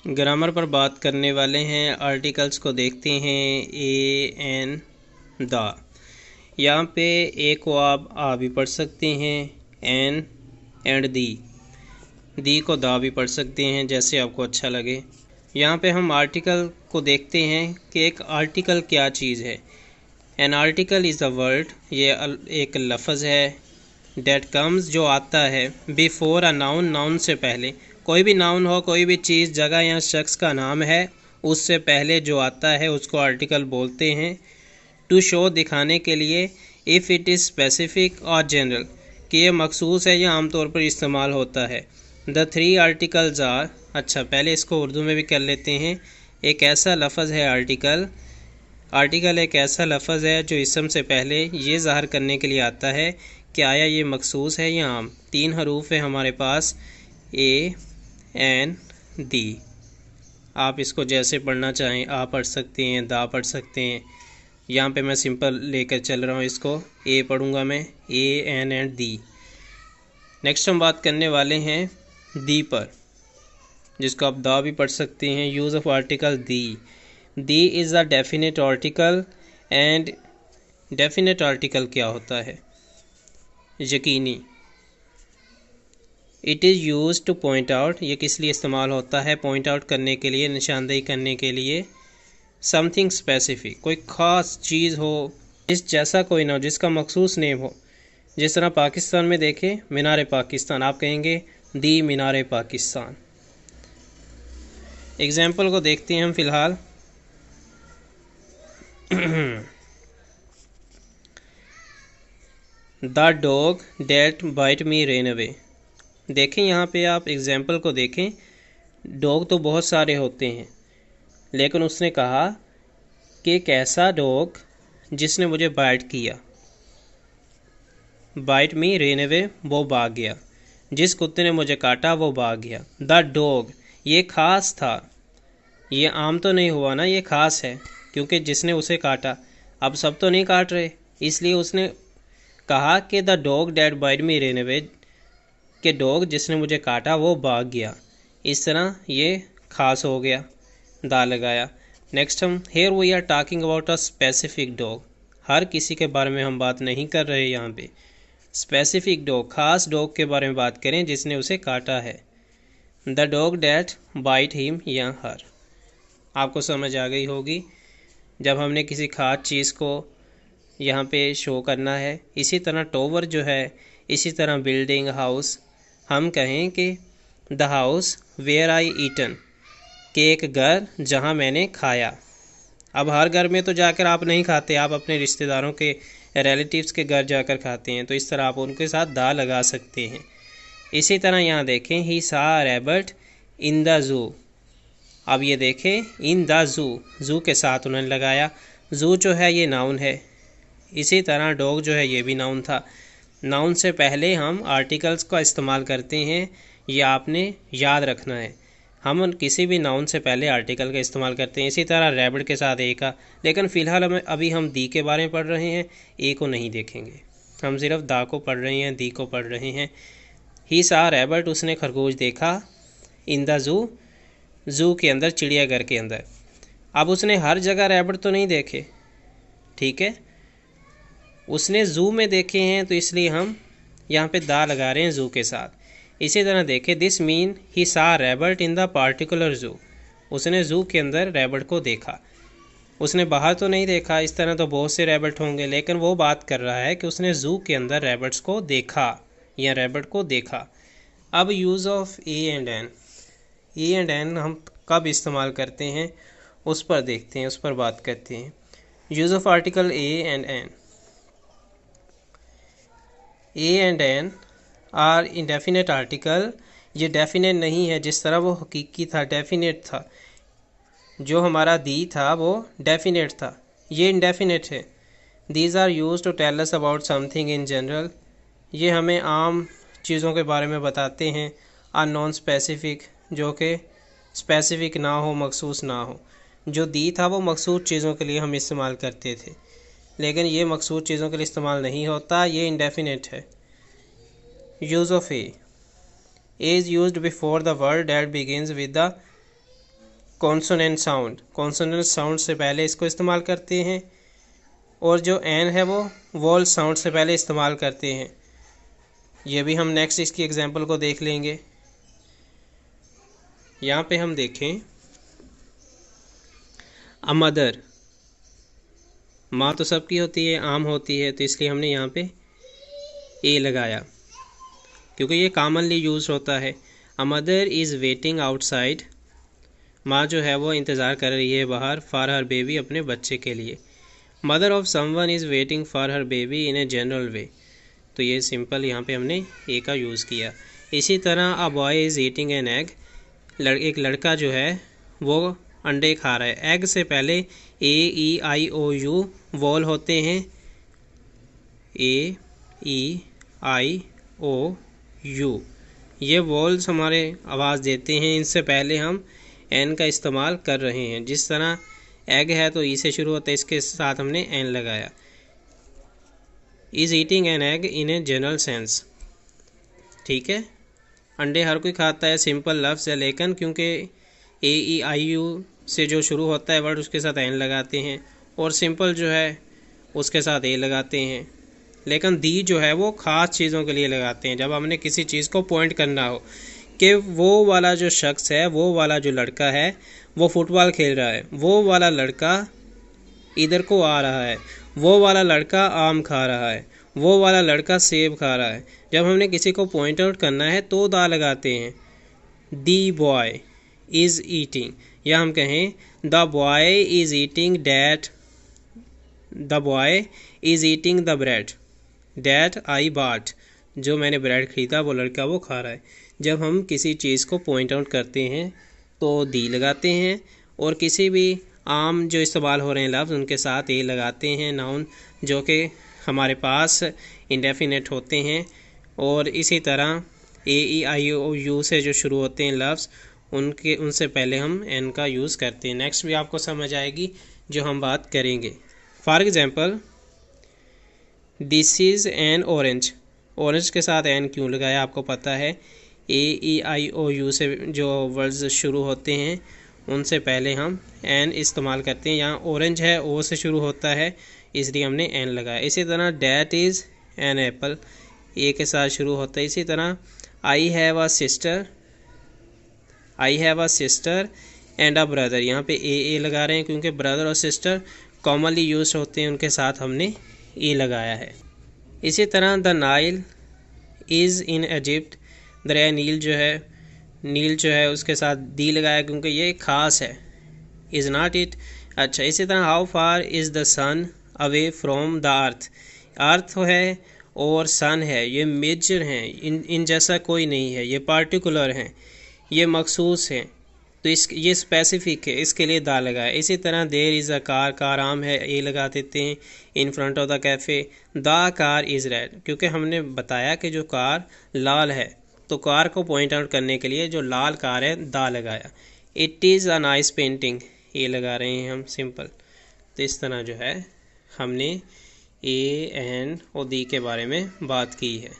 Grammar पर बात करने वाले हैं। आर्टिकल्स को देखते हैं। A N the. यहाँ पे ए को आप आ भी पढ़ सकते हैं, एन एंड दी को दा भी पढ़ सकते हैं, जैसे आपको अच्छा लगे। यहाँ पे हम आर्टिकल को देखते हैं कि एक आर्टिकल क्या चीज़ है। An article is a word, ये एक लफ्ज़ है। डेट कम्स, जो आता है, बिफोर अ नाउन, नाउन से पहले। कोई भी नाउन हो, कोई भी चीज़, जगह या शख्स का नाम है, उससे पहले जो आता है उसको आर्टिकल बोलते हैं। टू शो, दिखाने के लिए। इफ़ इट इज़ स्पेसिफिक और जनरल, कि ये मखसूस है या आमतौर पर इस्तेमाल होता है। द थ्री आर्टिकल्स आर, अच्छा पहले इसको उर्दू में भी कर लेते हैं। एक ऐसा लफ्ज़ है आर्टिकल। आर्टिकल एक ऐसा लफ्ज़ है जो इसम से पहले ये ज़ाहिर करने के लिए आता है कि आया ये मखसूस है या आम। तीन हरूफ है हमारे पास, ए एन दी। आप इसको जैसे पढ़ना चाहें आप पढ़ सकते हैं, दा पढ़ सकते हैं। यहाँ पे मैं सिंपल लेकर चल रहा हूँ इसको। ए पढ़ूँगा मैं, A N and the. Next हम बात करने वाले हैं दी पर, जिसको आप दा भी पढ़ सकते हैं। Use of article the. The is a definite article. And definite article क्या होता है? यकीनी। It is use two point out, ये किस लिए इस्तेमाल होता है? पॉइंट आउट करने के लिए, निशानदेही करने के लिए। समथिंग स्पेसिफिक, कोई ख़ास चीज़ हो, इस जैसा कोई ना हो, जिसका मखसूस नेम हो। जिस तरह पाकिस्तान में देखें, मीनार पाकिस्तान, आप कहेंगे दी मीनार पाकिस्तान। एग्जाम्पल को देखते हैं हम फ़िलहाल। The dog that bite me ran away. देखें यहाँ पे आप एग्जाम्पल को देखें। डॉग तो बहुत सारे होते हैं, लेकिन उसने कहा कि एक ऐसा डॉग जिसने मुझे बाइट किया। बाइट मी रेन अवे, वो भाग गया। जिस कुत्ते ने मुझे काटा वो भाग गया। द डॉग, ये ख़ास था, ये आम तो नहीं हुआ ना, ये ख़ास है, क्योंकि जिसने उसे काटा। अब सब तो नहीं काट रहे, इसलिए उसने कहा कि the dog that bite me ran away, कि डॉग जिसने मुझे काटा वो भाग गया। इस तरह ये ख़ास हो गया, दा लगाया। नेक्स्ट हम, here we are talking about a specific dog. हर किसी के बारे में हम बात नहीं कर रहे यहाँ पे। स्पेसिफिक डॉग, ख़ास डॉग के बारे में बात करें जिसने उसे काटा है। The dog that bite him या हर। आपको समझ आ गई होगी जब हमने किसी ख़ास चीज़ को यहाँ पे शो करना है। इसी तरह टॉवर जो है, इसी तरह बिल्डिंग, हाउस। हम कहें कि the house where I eaten, कि एक घर जहाँ मैंने खाया। अब हर घर में तो जाकर आप नहीं खाते, आप अपने रिश्तेदारों के, रिलेटिव्स के घर जाकर खाते हैं, तो इस तरह आप उनके साथ दा लगा सकते हैं। इसी तरह यहाँ देखें, ही सा रैबट इन द ज़ू। अब ये देखें, इन द ज़ू, ज़ू के साथ उन्होंने लगाया। ज़ू जो है ये नाउन है। इसी तरह डॉग जो है ये भी नाउन था। नाउन से पहले हम आर्टिकल्स का इस्तेमाल करते हैं, ये आपने याद रखना है। हम किसी भी नाउन से पहले आर्टिकल का इस्तेमाल करते हैं। इसी तरह रैबिट के साथ ए का, लेकिन फ़िलहाल अभी हम दी के बारे में पढ़ रहे हैं, ए को नहीं देखेंगे। हम सिर्फ दा को पढ़ रहे हैं, दी को पढ़ रहे हैं। ही सा रैबिट, उसने खरगोश देखा। इन द ज़ू, ज़ू के अंदर, चिड़ियाघर के अंदर। अब उसने हर जगह रैबिट तो नहीं देखे, ठीक है, उसने ज़ू में देखे हैं, तो इसलिए हम यहाँ पे दा लगा रहे हैं ज़ू के साथ। इसी तरह देखें, दिस मीन ही सा rabbit in the particular zoo. उसने ज़ू के अंदर रैबिट को देखा, उसने बाहर तो नहीं देखा। इस तरह तो बहुत से रैबिट होंगे, लेकिन वो बात कर रहा है कि उसने ज़ू के अंदर रैबिट्स को देखा या रैबिट को देखा। अब use of a and an. A and an हम कब इस्तेमाल करते हैं उस पर देखते हैं, उस पर बात करते हैं। Use of article a and an. A and an are indefinite article. ये डेफिनेट नहीं है जिस तरह वो हकीकी था, डेफिनेट था। जो हमारा दी था वो डेफिनेट था, ये इंडेफिनेट है। These are use to tell us about something in general. ये हमें आम चीज़ों के बारे में बताते हैं। आर नॉन स्पेसिफिक, जो कि स्पेसिफिक ना हो, मखसूस ना हो। जो दी था वो मखसूस चीज़ों के लिए हम इस्तेमाल करते थे, लेकिन ये मखसूस चीज़ों के लिए इस्तेमाल नहीं होता, ये इंडेफिनेट है। Use of A is used before the word that begins with the consonant sound, consonant sound से पहले इसको इस्तेमाल करते हैं, और जो एन है वो वॉल साउंड से पहले इस्तेमाल करते हैं। ये भी हम नेक्स्ट इसकी एग्जांपल को देख लेंगे। यहाँ पे हम देखें अ मदर, माँ तो सबकी होती है, आम होती है, तो इसलिए हमने यहाँ पे ए लगाया क्योंकि ये कॉमनली यूज होता है। A mother is waiting outside, माँ जो है वो इंतज़ार कर रही है बाहर, फॉर हर बेबी, अपने बच्चे के लिए। Mother of someone is waiting for her baby in a general वे, तो ये सिंपल यहाँ पे हमने ए का यूज़ किया। इसी तरह a boy is eating an egg, एक लड़का जो है वो अंडे खा रहा है। एग से पहले ए ई आई ओ यू वॉल होते हैं, ए ई आई ओ यू, ये वॉल्स हमारे आवाज़ देते हैं। इनसे पहले हम एन का इस्तेमाल कर रहे हैं। जिस तरह एग है तो ई से शुरू होता है, इसके साथ हमने एन लगाया। Is eating an egg in a general sense, ठीक है, अंडे हर कोई खाता है, सिंपल लफ्ज़ है, लेकिन क्योंकि ए ई आई यू से जो शुरू होता है वर्ड उसके साथ एन लगाते हैं, और सिंपल जो है उसके साथ ए लगाते हैं। लेकिन दी जो है वो ख़ास चीज़ों के लिए लगाते हैं, जब हमने किसी चीज़ को पॉइंट करना हो कि वो वाला जो शख्स है, वो वाला जो लड़का है वो फुटबॉल खेल रहा है, वो वाला लड़का इधर को आ रहा है, वो वाला लड़का आम खा रहा है, वो वाला लड़का सेब खा रहा है। जब हमने किसी को पॉइंट आउट करना है तो दा लगाते हैं। दी बॉय इज़ ईटिंग, या हम कहें the boy is eating that, the boy is eating the bread that आई बाट, जो मैंने ब्रेड खरीदा वो लड़का वो खा रहा है। जब हम किसी चीज़ को पॉइंट आउट करते हैं तो दी लगाते हैं, और किसी भी आम जो इस्तेमाल हो रहे हैं लफ्ज़ उनके साथ ए लगाते हैं, नाउन जो कि हमारे पास इंडेफिनेट होते हैं। और इसी तरह ए ई आई ओ यू से जो शुरू होते हैं लफ्ज़ उनसे पहले हम एन का यूज़ करते हैं। नेक्स्ट भी आपको समझ आएगी जो हम बात करेंगे। For example this is an orange, orange के साथ एन क्यों लगाया आपको पता है। ए ई आई ओ यू से जो वर्ड्स शुरू होते हैं उनसे पहले हम एन इस्तेमाल करते हैं। यहाँ ऑरेंज है ओ से शुरू होता है, इसलिए हमने एन लगाया। इसी तरह डैट इज़ एन एप्पल, ए के साथ शुरू होता है। इसी तरह I have a sister, I have a sister and a brother, यहाँ पे ए लगा रहे हैं क्योंकि ब्रदर और सिस्टर कॉमनली यूज होते हैं, उनके साथ हमने ए लगाया है। इसी तरह the Nile is in Egypt, दरिया नील जो है उसके साथ दी लगाया क्योंकि ये ख़ास है, इज़ नॉट इट। अच्छा, इसी तरह how far is the sun away from the earth, earth है और सन है, ये मेजर हैं, इन जैसा कोई नहीं है, ये पार्टिकुलर हैं, ये मखसूस हैं, तो ये स्पेसिफिक है, इसके लिए दा लगा है। इसी तरह there is a car, car आम है, ए लगा देते हैं in front of the cafe. The car is red, क्योंकि हमने बताया कि जो कार लाल है तो कार को पॉइंट आउट करने के लिए जो लाल कार है दा लगाया। It is a nice painting, ए लगा रहे हैं हम सिंपल। तो इस तरह जो है हमने ए एन और दी के बारे में बात की है।